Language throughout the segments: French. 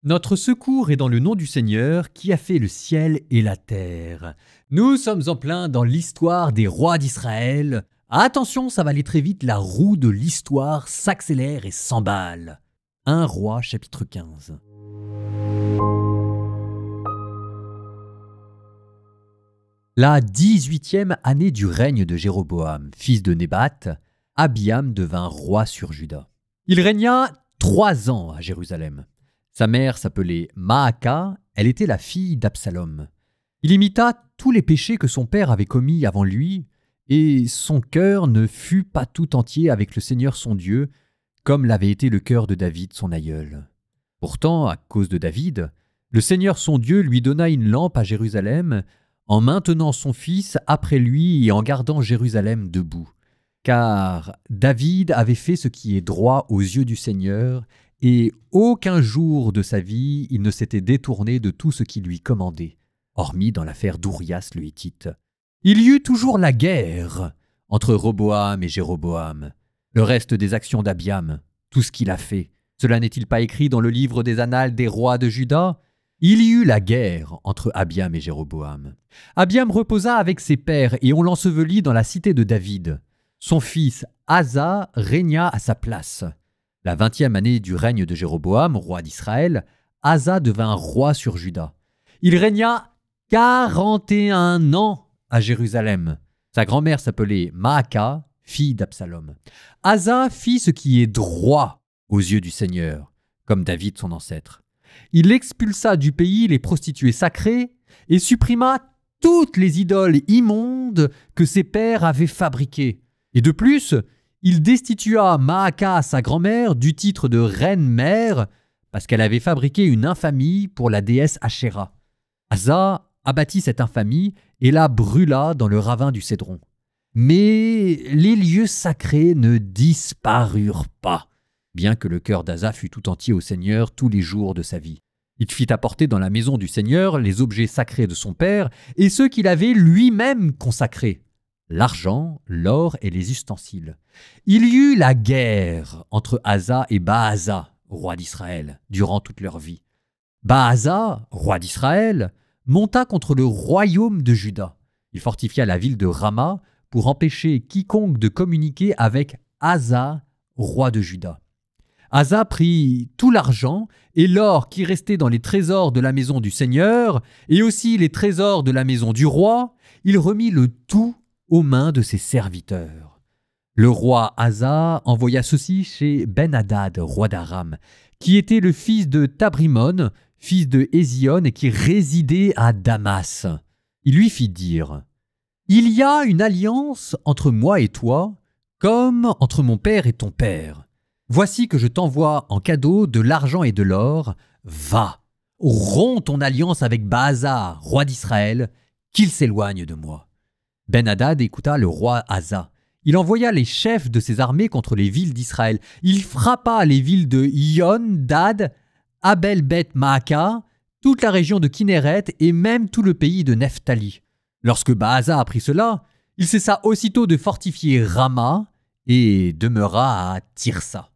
Notre secours est dans le nom du Seigneur qui a fait le ciel et la terre. Nous sommes en plein dans l'histoire des rois d'Israël. Attention, ça va aller très vite, la roue de l'histoire s'accélère et s'emballe. 1 Roi chapitre 15. La 18e année du règne de Jéroboam, fils de Nébat, Abiam devint roi sur Juda. Il régna 3 ans à Jérusalem. Sa mère s'appelait Maaka, elle était la fille d'Absalom. Il imita tous les péchés que son père avait commis avant lui, et son cœur ne fut pas tout entier avec le Seigneur son Dieu, comme l'avait été le cœur de David son aïeul. Pourtant, à cause de David, le Seigneur son Dieu lui donna une lampe à Jérusalem, en maintenant son fils après lui et en gardant Jérusalem debout. Car David avait fait ce qui est droit aux yeux du Seigneur, et aucun jour de sa vie il ne s'était détourné de tout ce qui lui commandait, hormis dans l'affaire d'Urias le Hittite. Il y eut toujours la guerre entre Roboam et Jéroboam. Le reste des actions d'Abiam, tout ce qu'il a fait, cela n'est-il pas écrit dans le livre des annales des rois de Juda ? Il y eut la guerre entre Abiam et Jéroboam. Abiam reposa avec ses pères et on l'ensevelit dans la cité de David. Son fils Asa régna à sa place. La 20e année du règne de Jéroboam, roi d'Israël, Asa devint roi sur Juda. Il régna 41 ans à Jérusalem. Sa grand-mère s'appelait Maaka, fille d'Absalom. Asa fit ce qui est droit aux yeux du Seigneur, comme David son ancêtre. Il expulsa du pays les prostituées sacrées et supprima toutes les idoles immondes que ses pères avaient fabriquées. Et de plus, il destitua Maaka, sa grand-mère, du titre de reine-mère parce qu'elle avait fabriqué une infamie pour la déesse Ashéra. Asa abattit cette infamie et la brûla dans le ravin du Cédron. Mais les lieux sacrés ne disparurent pas, bien que le cœur d'Asa fût tout entier au Seigneur tous les jours de sa vie. Il fit apporter dans la maison du Seigneur les objets sacrés de son père et ceux qu'il avait lui-même consacrés, l'argent, l'or et les ustensiles. Il y eut la guerre entre Asa et Baasa, roi d'Israël, durant toute leur vie. Baasa, roi d'Israël, monta contre le royaume de Juda. Il fortifia la ville de Rama pour empêcher quiconque de communiquer avec Asa, roi de Juda. Asa prit tout l'argent et l'or qui restait dans les trésors de la maison du Seigneur et aussi les trésors de la maison du roi. Il remit le tout aux mains de ses serviteurs. Le roi Asa envoya ceci chez Ben-Hadad, roi d'Aram, qui était le fils de Tabrimon, fils de Hézion et qui résidait à Damas. Il lui fit dire « Il y a une alliance entre moi et toi, comme entre mon père et ton père. Voici que je t'envoie en cadeau de l'argent et de l'or. Va, romps ton alliance avec Baasa, roi d'Israël, qu'il s'éloigne de moi. » Ben-Hadad écouta le roi Asa. Il envoya les chefs de ses armées contre les villes d'Israël. Il frappa les villes de Ion, Dad, Abel-Beth-Maaka, toute la région de Kinéret et même tout le pays de Nephtali. Lorsque Baasa apprit cela, il cessa aussitôt de fortifier Rama et demeura à Tirsa.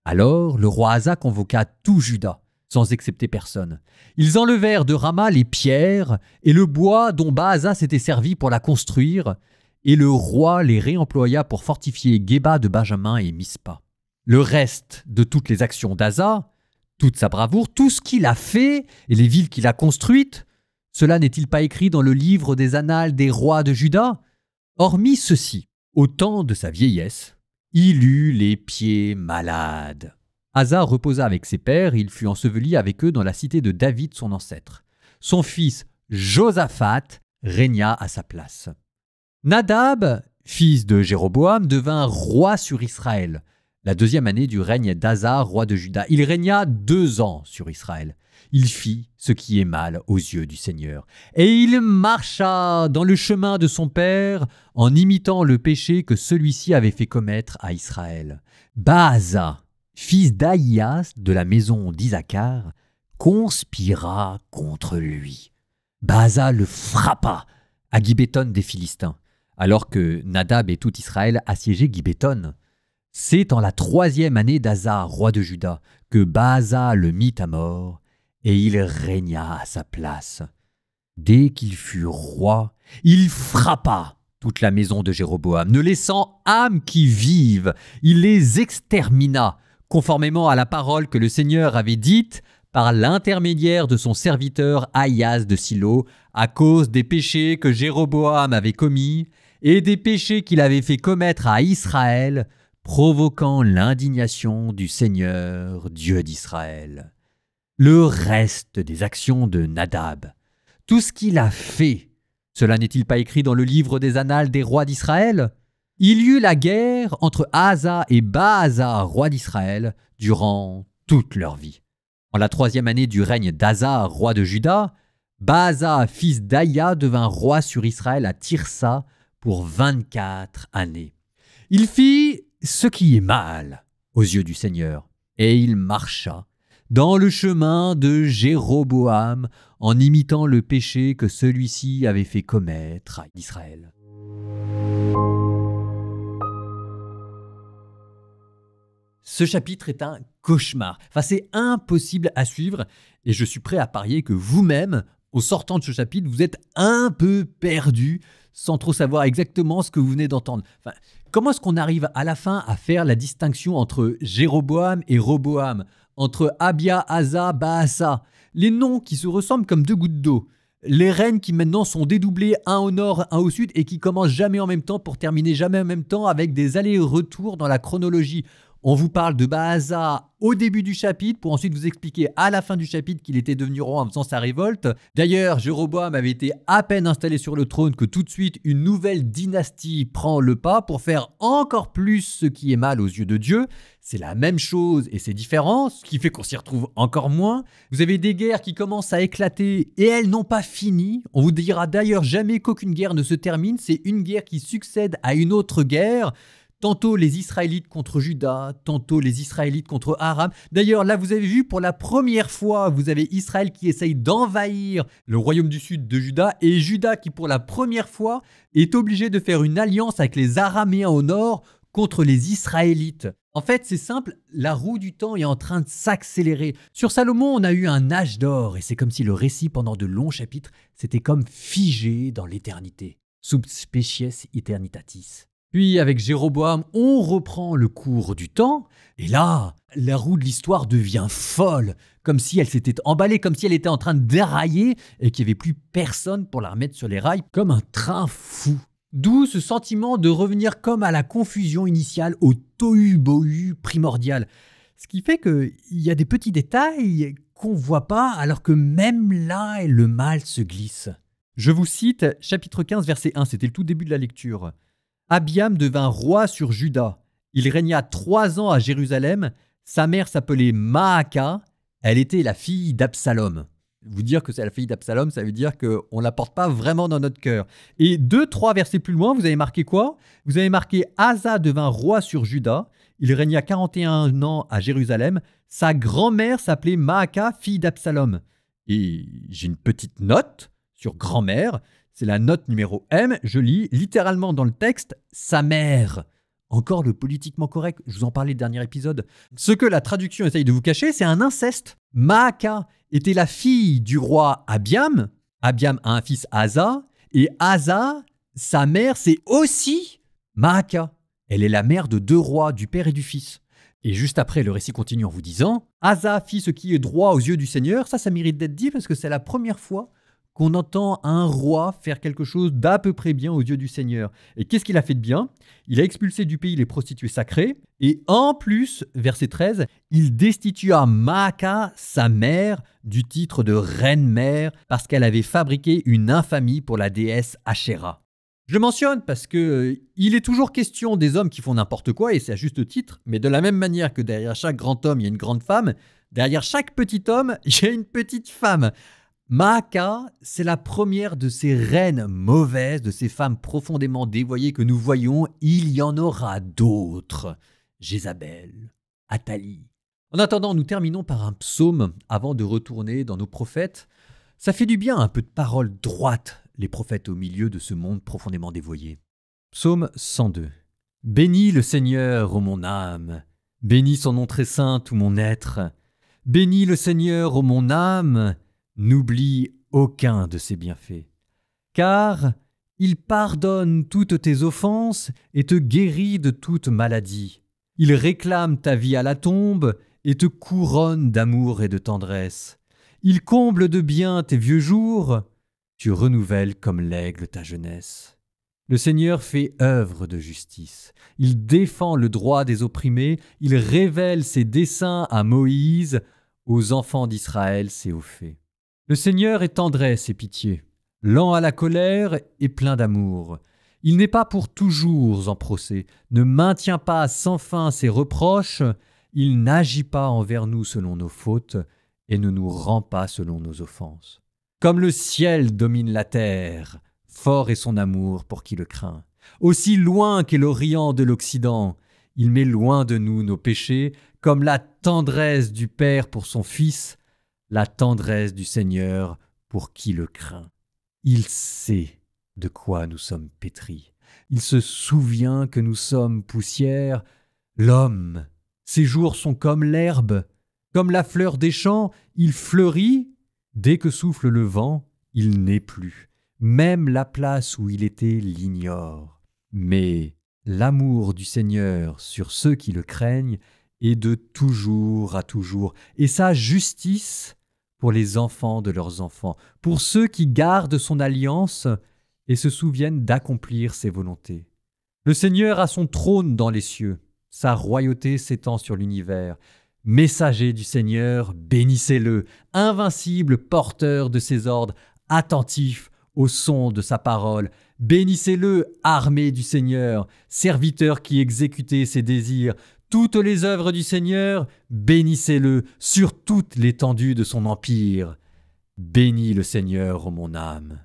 Alors le roi Asa convoqua tout Juda, sans excepter personne. Ils enlevèrent de Rama les pierres et le bois dont Baasa s'était servi pour la construire, et le roi les réemploya pour fortifier Géba de Benjamin et Mispa. Le reste de toutes les actions d'Asa, toute sa bravoure, tout ce qu'il a fait et les villes qu'il a construites, cela n'est-il pas écrit dans le livre des annales des rois de Juda ? Hormis ceci, au temps de sa vieillesse, il eut les pieds malades. Asa reposa avec ses pères et il fut enseveli avec eux dans la cité de David son ancêtre. Son fils Josaphat régna à sa place. Nadab, fils de Jéroboam, devint roi sur Israël, la 2e année du règne d'Asa, roi de Juda. Il régna 2 ans sur Israël. Il fit ce qui est mal aux yeux du Seigneur. Et il marcha dans le chemin de son père en imitant le péché que celui-ci avait fait commettre à Israël. Baasa, fils d'Ahias de la maison d'Isaacar, conspira contre lui. Baasa le frappa à Gibéton des Philistins, alors que Nadab et tout Israël assiégeaient Gibéton. C'est en la 3e année d'Asa, roi de Juda, que Baasa le mit à mort, et il régna à sa place. Dès qu'il fut roi, il frappa toute la maison de Jéroboam, ne laissant âme qui vive. Il les extermina, conformément à la parole que le Seigneur avait dite par l'intermédiaire de son serviteur Ahias de Silo, à cause des péchés que Jéroboam avait commis et des péchés qu'il avait fait commettre à Israël, provoquant l'indignation du Seigneur, Dieu d'Israël. Le reste des actions de Nadab, tout ce qu'il a fait, cela n'est-il pas écrit dans le livre des annales des rois d'Israël? Il y eut la guerre entre Asa et Baasa, roi d'Israël, durant toute leur vie. En la 3e année du règne d'Asa, roi de Juda, Baasa, fils d'Aïa, devint roi sur Israël à Tirsa pour 24 années. Il fit ce qui est mal aux yeux du Seigneur, et il marcha dans le chemin de Jéroboam en imitant le péché que celui-ci avait fait commettre à Israël. Ce chapitre est un cauchemar. Enfin, c'est impossible à suivre et je suis prêt à parier que vous-même, au sortant de ce chapitre, vous êtes un peu perdu sans trop savoir exactement ce que vous venez d'entendre. Enfin, comment est-ce qu'on arrive à la fin à faire la distinction entre Jéroboam et Roboam, entre Abia, Asa, Baasa, les noms qui se ressemblent comme deux gouttes d'eau, les reines qui maintenant sont dédoublées, un au nord, un au sud, et qui commencent jamais en même temps pour terminer jamais en même temps avec des allers-retours dans la chronologie. On vous parle de Baasa au début du chapitre pour ensuite vous expliquer à la fin du chapitre qu'il était devenu roi en faisant sa révolte. D'ailleurs, Jéroboam avait été à peine installé sur le trône que tout de suite une nouvelle dynastie prend le pas pour faire encore plus ce qui est mal aux yeux de Dieu. C'est la même chose et c'est différent, ce qui fait qu'on s'y retrouve encore moins. Vous avez des guerres qui commencent à éclater et elles n'ont pas fini. On vous dira d'ailleurs jamais qu'aucune guerre ne se termine, c'est une guerre qui succède à une autre guerre. Tantôt les Israélites contre Juda, tantôt les Israélites contre Aram. D'ailleurs, là, vous avez vu, pour la première fois, vous avez Israël qui essaye d'envahir le royaume du sud de Juda et Juda qui, pour la première fois, est obligé de faire une alliance avec les Araméens au nord contre les Israélites. En fait, c'est simple, la roue du temps est en train de s'accélérer. Sur Salomon, on a eu un âge d'or et c'est comme si le récit, pendant de longs chapitres, s'était comme figé dans l'éternité. Sub species eternitatis. Puis avec Jéroboam, on reprend le cours du temps, et là, la roue de l'histoire devient folle, comme si elle s'était emballée, comme si elle était en train de dérailler et qu'il n'y avait plus personne pour la remettre sur les rails, comme un train fou. D'où ce sentiment de revenir comme à la confusion initiale, au tohu-bohu primordial. Ce qui fait qu'il y a des petits détails qu'on ne voit pas, alors que même là, le mal se glisse. Je vous cite chapitre 15, verset 1, c'était le tout début de la lecture. Abiam devint roi sur Juda. Il régna 3 ans à Jérusalem. Sa mère s'appelait Maaka. Elle était la fille d'Absalom. Vous dire que c'est la fille d'Absalom, ça veut dire qu'on ne la porte pas vraiment dans notre cœur. Et 2-3 versets plus loin, vous avez marqué quoi? Vous avez marqué Asa devint roi sur Juda. Il régna 41 ans à Jérusalem. Sa grand-mère s'appelait Maaka, fille d'Absalom. Et j'ai une petite note sur grand-mère. C'est la note numéro M, je lis littéralement dans le texte « sa mère ». Encore le politiquement correct, je vous en parlais le dernier épisode. Ce que la traduction essaye de vous cacher, c'est un inceste. Maaka était la fille du roi Abiam. Abiam a un fils Asa. Et Asa, sa mère, c'est aussi Maaka. Elle est la mère de 2 rois, du père et du fils. Et juste après, le récit continue en vous disant « Asa fit ce qui est droit aux yeux du Seigneur ». Ça mérite d'être dit parce que c'est la première fois qu'on entend un roi faire quelque chose d'à peu près bien aux yeux du Seigneur. Et qu'est-ce qu'il a fait de bien? Il a expulsé du pays les prostituées sacrées, et en plus, verset 13, il destitua Maaka, sa mère, du titre de reine-mère, parce qu'elle avait fabriqué une infamie pour la déesse Ashéra. Je le mentionne parce que il est toujours question des hommes qui font n'importe quoi, et c'est à juste titre, mais de la même manière que derrière chaque grand homme, il y a une grande femme, derrière chaque petit homme, il y a une petite femme. Maaka, c'est la première de ces reines mauvaises, de ces femmes profondément dévoyées que nous voyons. Il y en aura d'autres. Jézabel, Athalie. En attendant, nous terminons par un psaume avant de retourner dans nos prophètes. Ça fait du bien un peu de paroles droites, les prophètes au milieu de ce monde profondément dévoyé. Psaume 102. Bénis le Seigneur, ô mon âme. Bénis son nom très saint, tout mon être. Bénis le Seigneur, ô mon âme, n'oublie aucun de ses bienfaits. Car il pardonne toutes tes offenses et te guérit de toute maladie. Il réclame ta vie à la tombe et te couronne d'amour et de tendresse. Il comble de bien tes vieux jours, tu renouvelles comme l'aigle ta jeunesse. Le Seigneur fait œuvre de justice. Il défend le droit des opprimés. Il révèle ses desseins à Moïse, aux enfants d'Israël ses hauts faits. Le Seigneur est tendresse et pitié, lent à la colère et plein d'amour. Il n'est pas pour toujours en procès, ne maintient pas sans fin ses reproches. Il n'agit pas envers nous selon nos fautes et ne nous rend pas selon nos offenses. Comme le ciel domine la terre, fort est son amour pour qui le craint. Aussi loin qu'est l'Orient de l'Occident, il met loin de nous nos péchés, comme la tendresse du Père pour son Fils, la tendresse du Seigneur pour qui le craint. Il sait de quoi nous sommes pétris. Il se souvient que nous sommes poussière. L'homme, ses jours sont comme l'herbe, comme la fleur des champs, il fleurit. Dès que souffle le vent, il n'est plus. Même la place où il était l'ignore. Mais l'amour du Seigneur sur ceux qui le craignent est de toujours à toujours, et sa justice pour les enfants de leurs enfants, pour ceux qui gardent son alliance et se souviennent d'accomplir ses volontés. Le Seigneur a son trône dans les cieux, sa royauté s'étend sur l'univers. Messager du Seigneur, bénissez-le, invincible porteur de ses ordres, attentif au son de sa parole. Bénissez-le, armée du Seigneur, serviteur qui exécutez ses désirs. Toutes les œuvres du Seigneur, bénissez-le sur toute l'étendue de son empire. Bénis le Seigneur, ô mon âme.